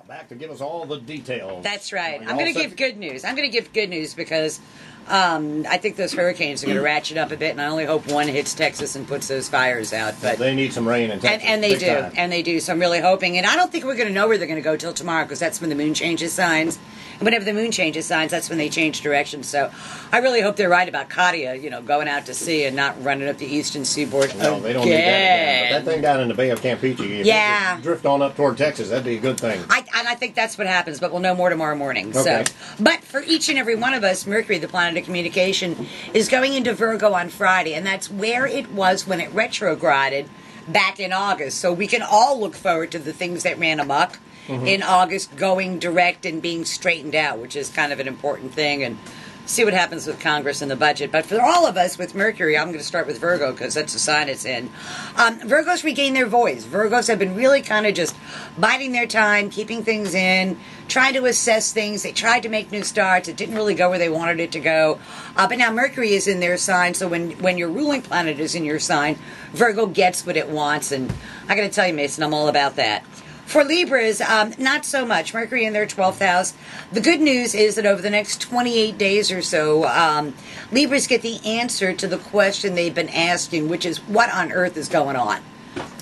back to give us all the details. That's right. I'm going to give good news. I'm going to give good news because I think those hurricanes are going to ratchet up a bit, and I only hope one hits Texas and puts those fires out. But they need some rain in Texas. And they do. Time. And they do. So I'm really hoping. And I don't think we're going to know where they're going to go till tomorrow because that's when the moon changes signs. And whenever the moon changes signs, that's when they change direction. So I really hope they're right about Katia, going out to sea and not running up the eastern seaboard. No, they don't need that again. But that thing down in the Bay of Campeche, if it drift on up toward Texas, that'd be a good thing. I think that's what happens, but we'll know more tomorrow morning. Okay. So, but for each and every one of us, Mercury, the planet of communication, is going into Virgo on Friday, and that's where it was when it retrograded back in August. So we can all look forward to the things that ran amok in August going direct and being straightened out, which is kind of an important thing, and see what happens with Congress and the budget. But for all of us with Mercury, I'm going to start with Virgo because that's the sign it's in. Virgos regain their voice. Virgos have been really kind of just biding their time, keeping things in, trying to assess things. They tried to make new starts. It didn't really go where they wanted it to go. But now Mercury is in their sign, so when your ruling planet is in your sign, Virgo gets what it wants. And I got to tell you, Mason, I'm all about that. For Libras, not so much. Mercury in their 12th house. The good news is that over the next 28 days or so, Libras get the answer to the question they've been asking, which is, what on earth is going on?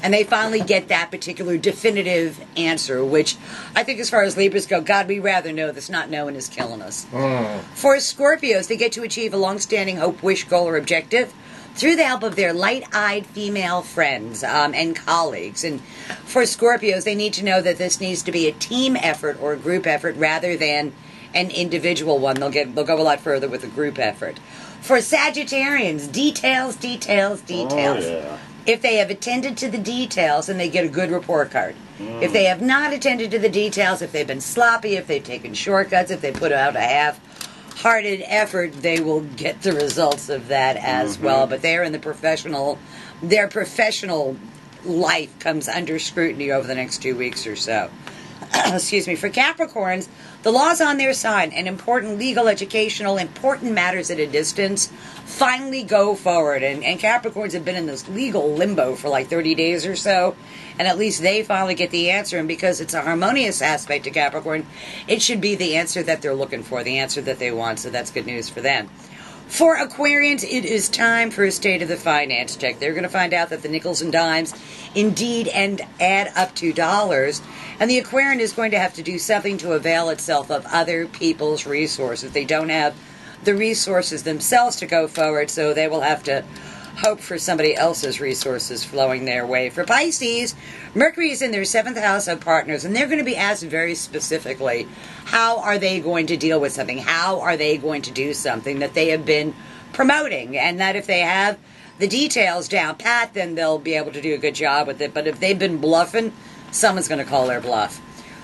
And they finally get that particular definitive answer, which I think as far as Libras go, God, we'd rather know this. Not knowing is killing us. For Scorpios, they get to achieve a long-standing hope, wish, goal, or objective through the help of their light-eyed female friends and colleagues. And for Scorpios, they need to know that this needs to be a team effort or a group effort rather than an individual one. They'll go a lot further with a group effort. For Sagittarians, details. Oh, yeah. If they have attended to the details, then they get a good report card. If they have not attended to the details, if they've been sloppy, if they've taken shortcuts, if they put out a half-hearted effort, they will get the results of that as well. But they're in their professional life comes under scrutiny over the next 2 weeks or so. Excuse me. For Capricorns, the law's on their side, and important legal, educational, important matters at a distance finally go forward. And Capricorns have been in this legal limbo for like 30 days or so, and at least they finally get the answer. And because it's a harmonious aspect to Capricorn, it should be the answer that they're looking for, the answer that they want. So that's good news for them. For Aquarians, it is time for a state of the finance check. They're going to find out that the nickels and dimes indeed add up to dollars. And the Aquarian is going to have to do something to avail itself of other people's resources. They don't have the resources themselves to go forward, so they will have to hope for somebody else's resources flowing their way. For Pisces, Mercury is in their 7th house of partners, and they're going to be asked very specifically, how are they going to deal with something? How are they going to do something that they have been promoting? And that if they have the details down pat, then they'll be able to do a good job with it. But if they've been bluffing, someone's going to call their bluff.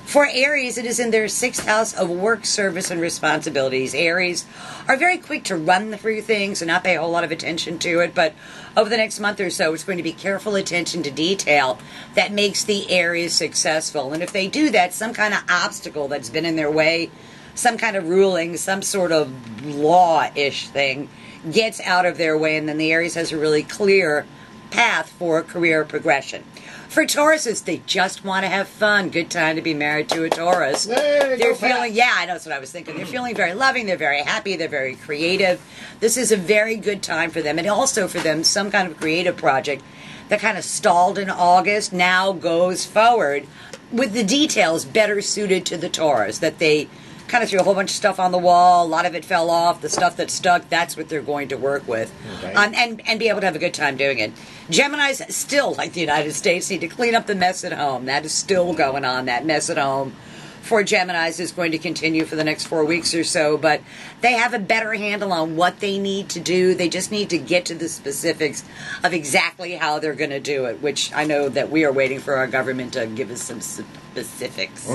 For Aries, it is in their 6th house of work, service, and responsibilities. Aries are very quick to run through things and not pay a whole lot of attention to it, but over the next month or so, it's going to be careful attention to detail that makes the Aries successful. And if they do that, some kind of obstacle that's been in their way, some kind of ruling, some sort of law-ish thing gets out of their way, and then the Aries has a really clear path for career progression. For Tauruses, they just want to have fun. Good time to be married to a Taurus. They're feeling, I know, that's what I was thinking. They're feeling very loving, they're very happy, they're very creative. This is a very good time for them. And also for them, some kind of creative project that kind of stalled in August now goes forward with the details better suited to the Taurus, that they kind of threw a whole bunch of stuff on the wall. A lot of it fell off. The stuff that stuck, that's what they're going to work with. Okay. And be able to have a good time doing it. Geminis, still, like the United States, need to clean up the mess at home. That is still going on. That mess at home for Geminis is going to continue for the next 4 weeks or so. But they have a better handle on what they need to do. They just need to get to the specifics of exactly how they're going to do it, which I know that we are waiting for our government to give us some specifics.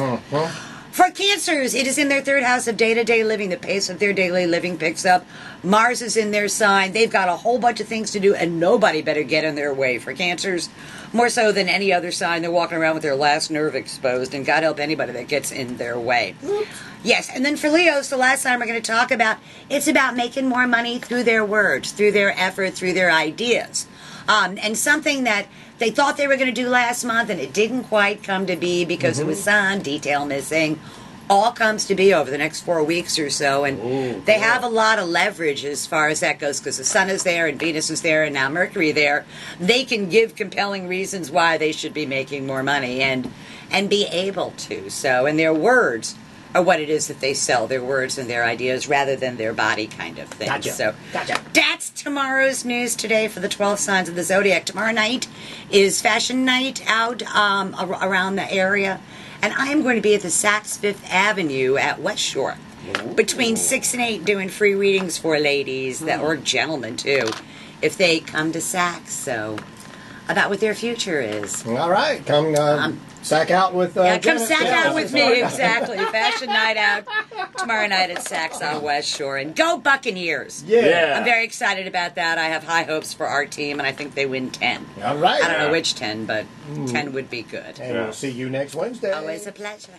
For Cancers, it is in their 3rd house of day-to-day living. The pace of their daily living picks up. Mars is in their sign. They've got a whole bunch of things to do, and nobody better get in their way. For Cancers, more so than any other sign, they're walking around with their last nerve exposed, and God help anybody that gets in their way. Yes, and then for Leos, the last time we're going to talk about, it's about making more money through their words, through their effort, through their ideas. And something that they thought they were going to do last month and it didn't quite come to be because it was sun, detail missing, all comes to be over the next 4 weeks or so. And they have a lot of leverage as far as that goes because the sun is there and Venus is there and now Mercury there. They can give compelling reasons why they should be making more money and be able to. So, and their words are what it is that they sell, their words and their ideas rather than their body kind of thing. Gotcha. So Gotcha. That's tomorrow's news today for the 12 signs of the zodiac. Tomorrow night is fashion night out around the area. And I'm going to be at the Saks Fifth Avenue at West Shore between 6 and 8 doing free readings for ladies or gentlemen too if they come to Saks. So about what their future is. All right, come sack out with come Janet. sack out with me, exactly. Fashion night out tomorrow night at Saks on West Shore. And go Buccaneers. Yeah. I'm very excited about that. I have high hopes for our team, and I think they win 10. All right. I don't know which 10, but 10 would be good. And we'll see you next Wednesday. Always a pleasure.